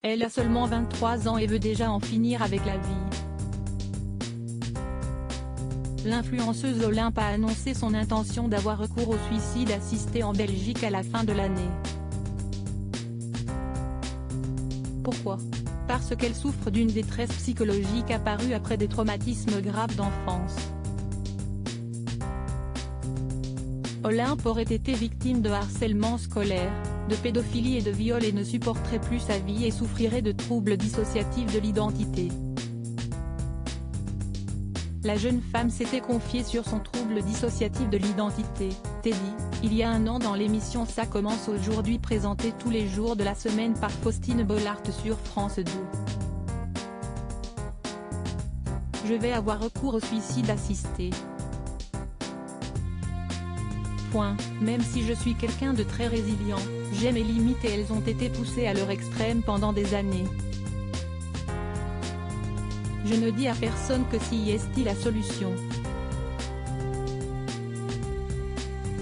Elle a seulement 23 ans et veut déjà en finir avec la vie. L'influenceuse Olympe a annoncé son intention d'avoir recours au suicide assisté en Belgique à la fin de l'année. Pourquoi ? Parce qu'elle souffre d'une détresse psychologique apparue après des traumatismes graves d'enfance. Olympe aurait été victime de harcèlement scolaire, de pédophilie et de viol et ne supporterait plus sa vie et souffrirait de troubles dissociatifs de l'identité. La jeune femme s'était confiée sur son trouble dissociatif de l'identité, Teddy, il y a un an dans l'émission Ça commence aujourd'hui présentée tous les jours de la semaine par Faustine Bollaert sur France 2. Je vais avoir recours au suicide assisté. Même si je suis quelqu'un de très résilient, j'ai mes limites et elles ont été poussées à leur extrême pendant des années. Je ne dis à personne que si est la solution.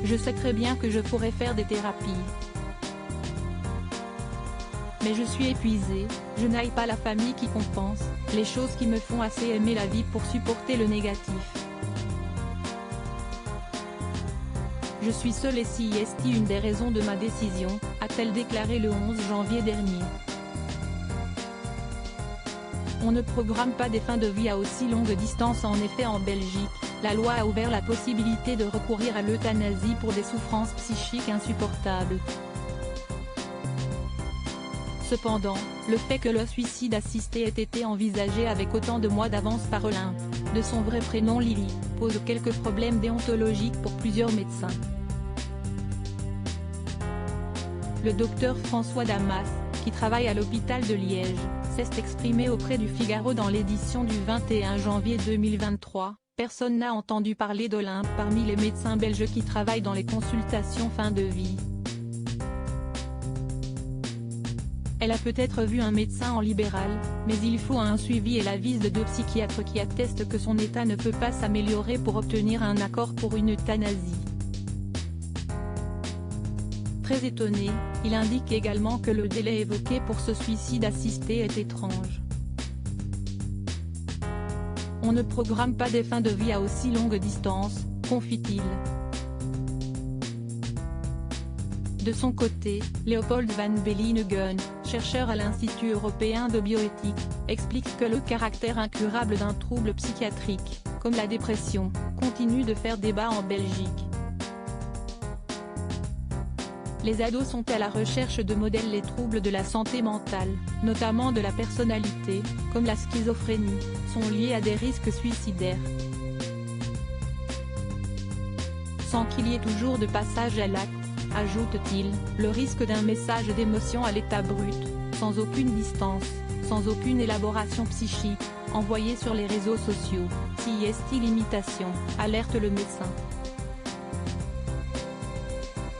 Je sais très bien que je pourrais faire des thérapies. Mais je suis épuisée, je n'aille pas la famille qui compense, les choses qui me font assez aimer la vie pour supporter le négatif. Je suis seule et si est une des raisons de ma décision, a-t-elle déclaré le 11 janvier dernier. On ne programme pas des fins de vie à aussi longue distance. En effet, en Belgique, la loi a ouvert la possibilité de recourir à l'euthanasie pour des souffrances psychiques insupportables. Cependant, le fait que le suicide assisté ait été envisagé avec autant de mois d'avance par Olympe, de son vrai prénom Lily, pose quelques problèmes déontologiques pour plusieurs médecins. Le docteur François Damas, qui travaille à l'hôpital de Liège, s'est exprimé auprès du Figaro dans l'édition du 21 janvier 2023, personne n'a entendu parler d'Olympe parmi les médecins belges qui travaillent dans les consultations fin de vie. Elle a peut-être vu un médecin en libéral, mais il faut un suivi et l'avis de 2 psychiatres qui attestent que son état ne peut pas s'améliorer pour obtenir un accord pour une euthanasie. Très étonné, il indique également que le délai évoqué pour ce suicide assisté est étrange. On ne programme pas des fins de vie à aussi longue distance, confie-t-il. De son côté, Léopold van Bellinghen, chercheur à l'Institut européen de bioéthique, explique que le caractère incurable d'un trouble psychiatrique, comme la dépression, continue de faire débat en Belgique. Les ados sont à la recherche de modèles. Les troubles de la santé mentale, notamment de la personnalité, comme la schizophrénie, sont liés à des risques suicidaires. Sans qu'il y ait toujours de passage à l'acte, ajoute-t-il, le risque d'un message d'émotion à l'état brut, sans aucune distance, sans aucune élaboration psychique, envoyé sur les réseaux sociaux, si est l'imitation, alerte le médecin.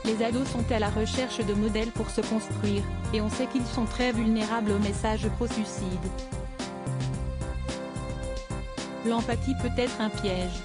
Les ados sont à la recherche de modèles pour se construire, et on sait qu'ils sont très vulnérables aux messages pro-suicide. L'empathie peut être un piège.